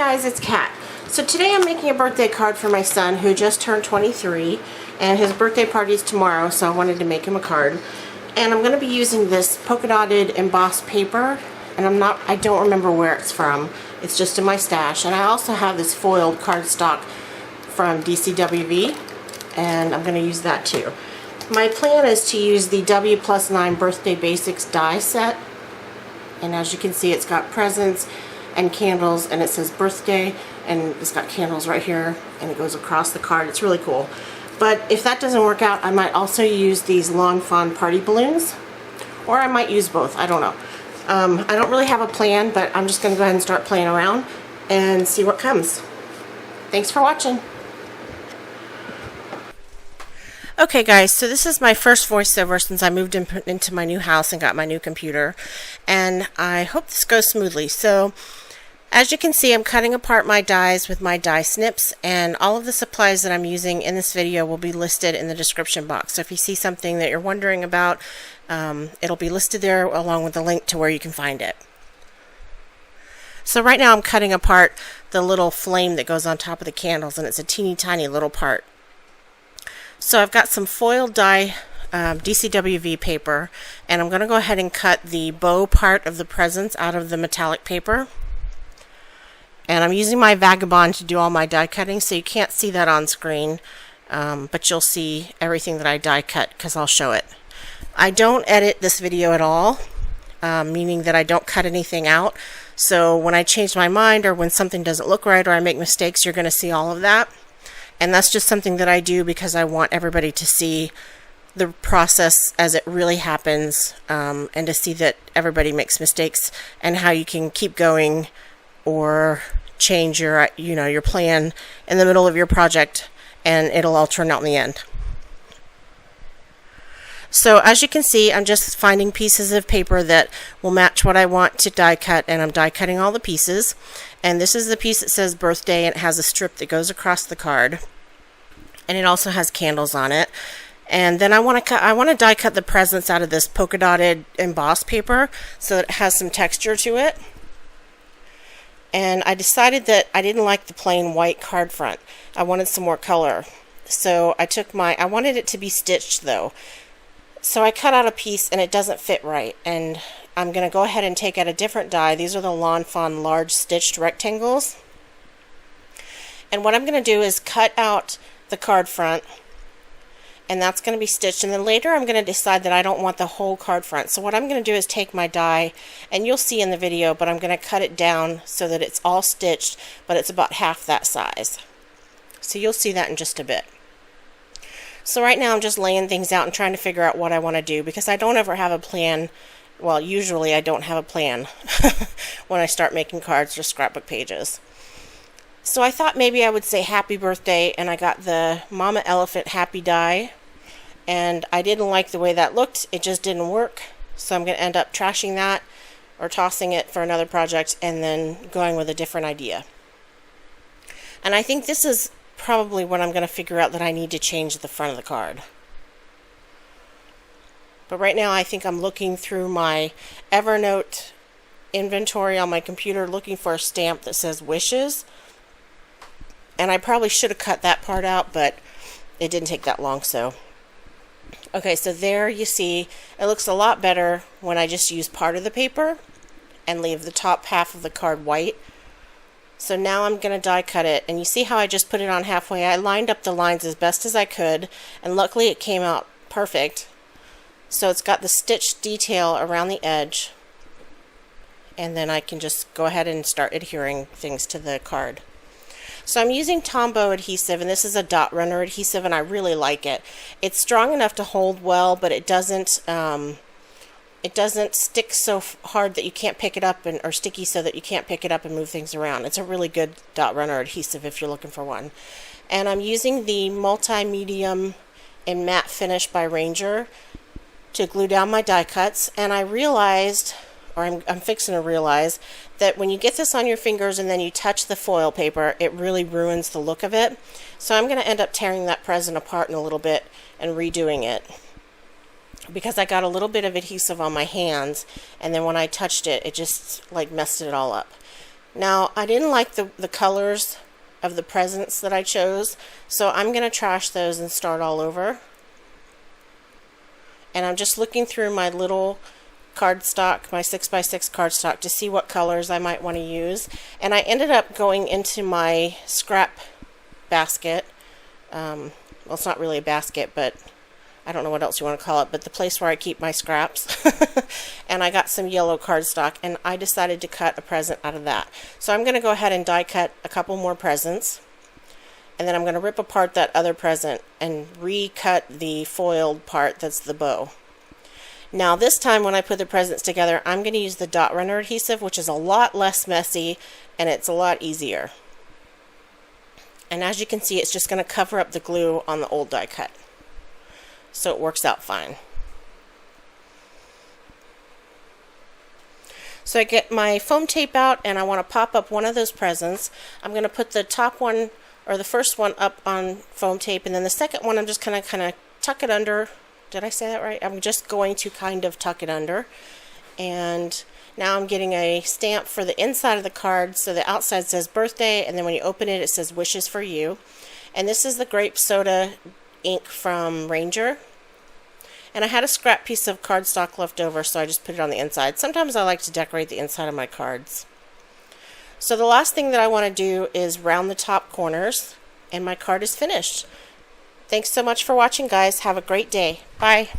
guys, it's Kat. So today I'm making a birthday card for my son who just turned 23, and his birthday party is tomorrow, so I wanted to make him a card. And I'm going to be using this polka dotted embossed paper, and I don't remember where it's from. It's just in my stash. And I also have this foiled cardstock from DCWV, and I'm going to use that too. My plan is to use the WPlus9 Birthday Basics die set, and as you can see, it's got presents and candles, and it says birthday, and it's got candles right here, and it goes across the card. It's really cool. But if that doesn't work out, I might also use these Long Fawn party balloons, or I might use both. I don't know. I don't really have a plan, but I'm just going to go ahead and start playing around and see what comes. Thanks for watching. Okay guys, so this is my first voiceover since I moved into my new house and got my new computer, and I hope this goes smoothly. So as you can see, I'm cutting apart my dies with my die snips, and all of the supplies that I'm using in this video will be listed in the description box. So if you see something that you're wondering about, it'll be listed there along with the link to where you can find it. So right now I'm cutting apart the little flame that goes on top of the candles, and it's a teeny tiny little part. So I've got some foiled die DCWV paper, and I'm going to go ahead and cut the bow part of the presents out of the metallic paper. And I'm using my Vagabond to do all my die cutting, so you can't see that on screen, but you'll see everything that I die cut because I'll show it. I don't edit this video at all, meaning that I don't cut anything out. So when I change my mind or when something doesn't look right or I make mistakes, you're going to see all of that. And that's just something that I do because I want everybody to see the process as it really happens, and to see that everybody makes mistakes and how you can keep going or change your plan in the middle of your project, and it'll all turn out in the end. So as you can see, I'm just finding pieces of paper that will match what I want to die cut, and I'm die cutting all the pieces. And this is the piece that says birthday, and it has a strip that goes across the card, and it also has candles on it. And then I want to die cut the presents out of this polka dotted embossed paper so that it has some texture to it. And I decided that I didn't like the plain white card front. I wanted some more color. So I wanted it to be stitched though. So I cut out a piece and it doesn't fit right, and I'm going to go ahead and take out a different die. These are the Long Fawn large stitched rectangles. And what I'm going to do is cut out the card front, and that's going to be stitched, and then later I'm going to decide that I don't want the whole card front. So what I'm going to do is take my die, and you'll see in the video, but I'm going to cut it down so that it's all stitched, but it's about half that size. So you'll see that in just a bit. So right now I'm just laying things out and trying to figure out what I want to do, because I don't ever have a plan. Well, usually I don't have a plan when I start making cards or scrapbook pages. So I thought maybe I would say happy birthday, and I got the Mama Elephant happy die, and I didn't like the way that looked. It just didn't work. So I'm going to end up trashing that or tossing it for another project and then going with a different idea. And I think this is probably when I'm going to figure out that I need to change the front of the card. But right now I think I'm looking through my Evernote inventory on my computer looking for a stamp that says wishes. And I probably should have cut that part out, but it didn't take that long. So okay, so there you see it looks a lot better when I just use part of the paper and leave the top half of the card white. So now I'm going to die cut it, and you see how I just put it on halfway. I lined up the lines as best as I could, and luckily it came out perfect. So it's got the stitched detail around the edge, and then I can just go ahead and start adhering things to the card. So I'm using Tombow adhesive, and this is a dot runner adhesive, and I really like it. It's strong enough to hold well, but it doesn't stick so hard that you can't pick it up, or sticky so that you can't pick it up and move things around. It's a really good dot runner adhesive if you're looking for one. And I'm using the multi-medium in matte finish by Ranger to glue down my die cuts, and I realized, or I'm fixing to realize, that when you get this on your fingers and then you touch the foil paper, it really ruins the look of it. So I'm going to end up tearing that present apart in a little bit and redoing it, because I got a little bit of adhesive on my hands, and then when I touched it, it just like messed it all up. Now, I didn't like the colors of the presents that I chose, so I'm going to trash those and start all over. And I'm just looking through my little cardstock, my 6x6 cardstock, to see what colors I might want to use. And I ended up going into my scrap basket. Well, it's not really a basket, but I don't know what else you want to call it, but the place where I keep my scraps. And I got some yellow cardstock, and I decided to cut a present out of that. So I'm going to go ahead and die cut a couple more presents, and then I'm going to rip apart that other present and recut the foiled part that's the bow. Now this time when I put the presents together, I'm going to use the dot runner adhesive, which is a lot less messy and it's a lot easier. And as you can see, it's just going to cover up the glue on the old die cut. So it works out fine. So I get my foam tape out and I want to pop up one of those presents. I'm going to put the top one, or the first one, up on foam tape, and then the second one I'm just going to kind of tuck it under. Did I say that right? I'm just going to kind of tuck it under. And now I'm getting a stamp for the inside of the card. So the outside says birthday, and then when you open it, it says wishes for you. And this is the grape soda ink from Ranger. And I had a scrap piece of cardstock left over, so I just put it on the inside. Sometimes I like to decorate the inside of my cards. So the last thing that I want to do is round the top corners, and my card is finished. Thanks so much for watching, guys. Have a great day. Bye.